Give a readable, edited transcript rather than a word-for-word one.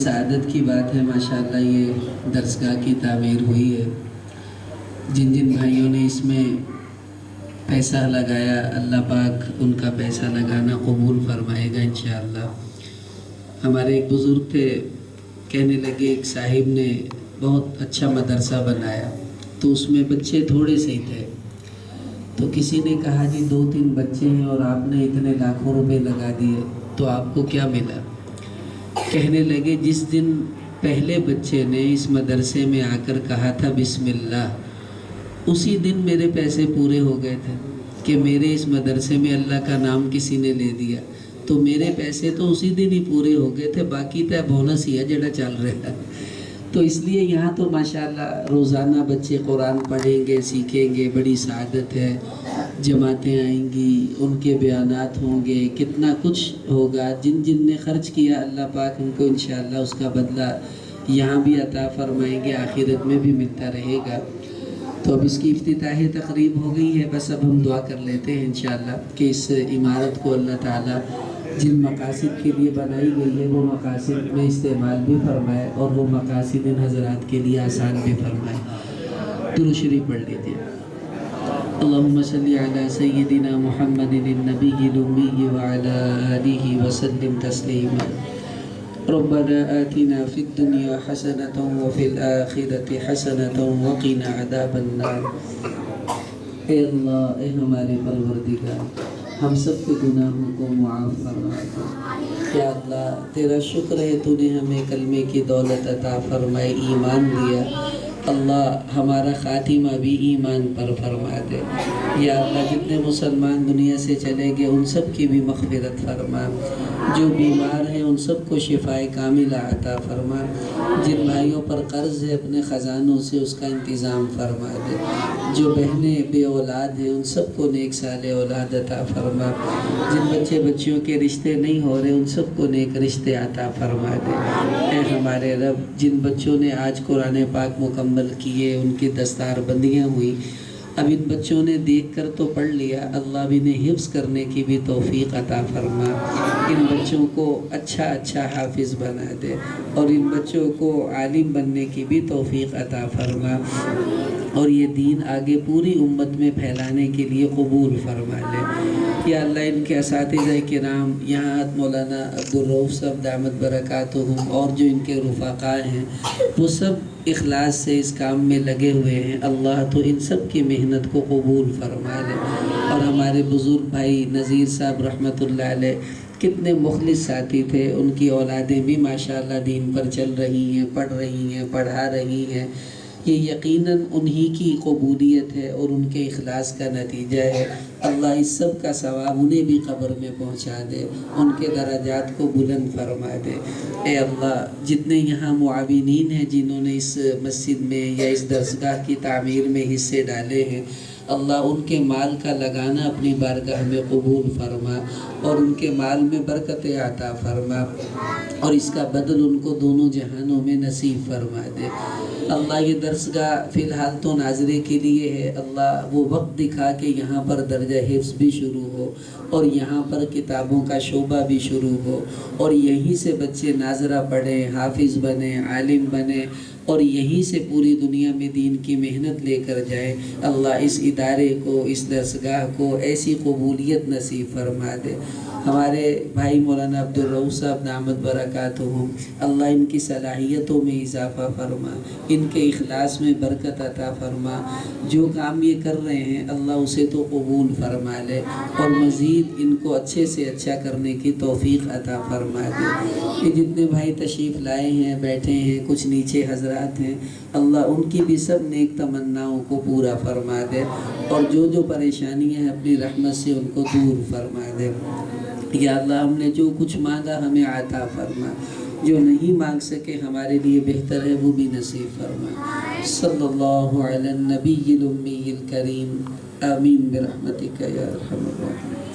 سعادت کی بات ہے ماشاءاللہ یہ درسگاہ کی تعمیر ہوئی ہے۔ جن جن بھائیوں نے اس میں پیسہ لگایا اللہ پاک ان کا پیسہ لگانا قبول فرمائے گا انشاءاللہ۔ ہمارے ایک بزرگ تھے، کہنے لگے ایک صاحب نے بہت اچھا مدرسہ بنایا تو اس میں بچے تھوڑے سے ہی تھے، تو کسی نے کہا جی 2-3 بچے ہیں اور آپ نے اتنے لاکھوں روپے لگا دیے تو آپ کو کیا ملا؟ کہنے لگے جس دن پہلے بچے نے اس مدرسے میں آ کر کہا تھا بسم اللہ، اسی دن میرے پیسے پورے ہو گئے تھے کہ میرے اس مدرسے میں اللہ کا نام کسی نے لے دیا، تو میرے پیسے تو اسی دن ہی پورے ہو گئے تھے، باقی تو بونس ہی ہے جڑا چل رہا ہے۔ تو اس لیے یہاں تو ماشاءاللہ روزانہ بچے قرآن پڑھیں گے، سیکھیں گے، بڑی سعادت ہے۔ جماعتیں آئیں گی، ان کے بیانات ہوں گے، کتنا کچھ ہوگا۔ جن جن نے خرچ کیا اللہ پاک ان کو انشاءاللہ اس کا بدلہ یہاں بھی عطا فرمائیں گے، آخرت میں بھی ملتا رہے گا۔ تو اب اس کی افتتاحی تقریب ہو گئی ہے، بس اب ہم دعا کر لیتے ہیں انشاءاللہ کہ اس عمارت کو اللہ تعالیٰ جن مقاصد کے لیے بنائی گئی ہے وہ مقاصد میں استعمال بھی فرمائے اور وہ مقاصد ان حضرات کے لیے آسان بھی فرمائے۔ درود شریف پڑھ لیجیے۔ اللہم صلی علی سیدنا محمد النبی الامی وعلی آلہ وسلم تسلیما۔ ربنا آتنا فی الدنیا حسنۃ وفی الآخرۃ حسنۃ وقنا عذاب النار۔ اے اللہ، اے ہمارے پروردگار، ہم سب کے گناہوں کو معاف فرما دے۔ یا اللہ تیرا شکر ہے تو نے ہمیں کلمے کی دولت عطا فرمائی، ایمان دیا۔ اللہ ہمارا خاتمہ بھی ایمان پر فرما دے۔ یا اللہ جتنے مسلمان دنیا سے چلے گئے ان سب کی بھی مغفرت فرما، جو بیمار ہیں ان سب کو شفائے کاملہ عطا فرما، جن بھائیوں پر قرض ہے اپنے خزانوں سے اس کا انتظام فرما دے، جو بہنیں بے اولاد ہیں ان سب کو نیک صالح اولاد عطا فرما، جن بچے بچیوں کے رشتے نہیں ہو رہے ان سب کو نیک رشتے عطا فرما دے۔ اے ہمارے رب، جن بچوں نے آج قرآن پاک مکمل کیے، ان کی دستار بندیاں ہوئی، اب ان بچوں نے دیکھ کر تو پڑھ لیا، اللہ بھی انہیں حفظ کرنے کی بھی توفیق عطا فرما۔ ان بچوں کو اچھا حافظ بنا دے اور ان بچوں کو عالم بننے کی بھی توفیق عطا فرما، اور یہ دین آگے پوری امت میں پھیلانے کے لیے قبول فرما لے۔ یا اللہ ان کے اساتذہ کرام یہاں مولانا عبدالرؤف صاحب دامت برکاتہم اور جو ان کے رفقاء ہیں وہ سب اخلاص سے اس کام میں لگے ہوئے ہیں، اللہ تو ان سب کی محنت کو قبول فرما لے۔ اور ہمارے بزرگ بھائی نذیر صاحب رحمۃ اللہ علیہ کتنے مخلص ساتھی تھے، ان کی اولادیں بھی ماشاءاللہ دین پر چل رہی ہیں، پڑھ رہی ہیں، پڑھا رہی ہیں، یہ یقیناً انہی کی قبولیت ہے اور ان کے اخلاص کا نتیجہ ہے۔ اللہ اس سب کا ثواب انہیں بھی قبر میں پہنچا دے، ان کے درجات کو بلند فرما دے۔ اے اللہ جتنے یہاں معاونین ہیں جنہوں نے اس مسجد میں یا اس درسگاہ کی تعمیر میں حصے ڈالے ہیں، اللہ ان کے مال کا لگانا اپنی بارگاہ میں قبول فرما اور ان کے مال میں برکت عطا فرما، اور اس کا بدل ان کو دونوں جہانوں میں نصیب فرما دے۔ اللہ یہ درسگاہ فی الحال تو ناظرے کے لیے ہے، اللہ وہ وقت دکھا کہ یہاں پر درجہ حفظ بھی شروع ہو اور یہاں پر کتابوں کا شعبہ بھی شروع ہو اور یہیں سے بچے ناظرہ پڑھیں، حافظ بنیں، عالم بنیں اور یہیں سے پوری دنیا میں دین کی محنت لے کر جائیں۔ اللہ اس ادارے کو، اس درسگاہ کو ایسی قبولیت نصیب فرما دے۔ ہمارے بھائی مولانا عبدالرؤف صاحب دامت برکاتہم، اللہ ان کی صلاحیتوں میں اضافہ فرما، ان کے اخلاص میں برکت عطا فرما، جو کام یہ کر رہے ہیں اللہ اسے تو قبول فرما لے اور مزید ان کو اچھے سے اچھا کرنے کی توفیق عطا فرما دے۔ یہ جتنے بھائی تشریف لائے ہیں، بیٹھے ہیں، کچھ نیچے حضرات ہیں، اللہ ان کی بھی سب نیک تمناؤں کو پورا فرما دے اور جو جو پریشانیاں ہیں اپنی رحمت سے ان کو دور فرما دے۔ یا اللہ ہم نے جو کچھ مانگا ہمیں عطا فرما، جو نہیں مانگ سکے ہمارے لیے بہتر ہے وہ بھی نصیب فرما۔ صلی اللہ علی النبی الامی الکریم، آمین برحمتک یا ارحم الراحمین۔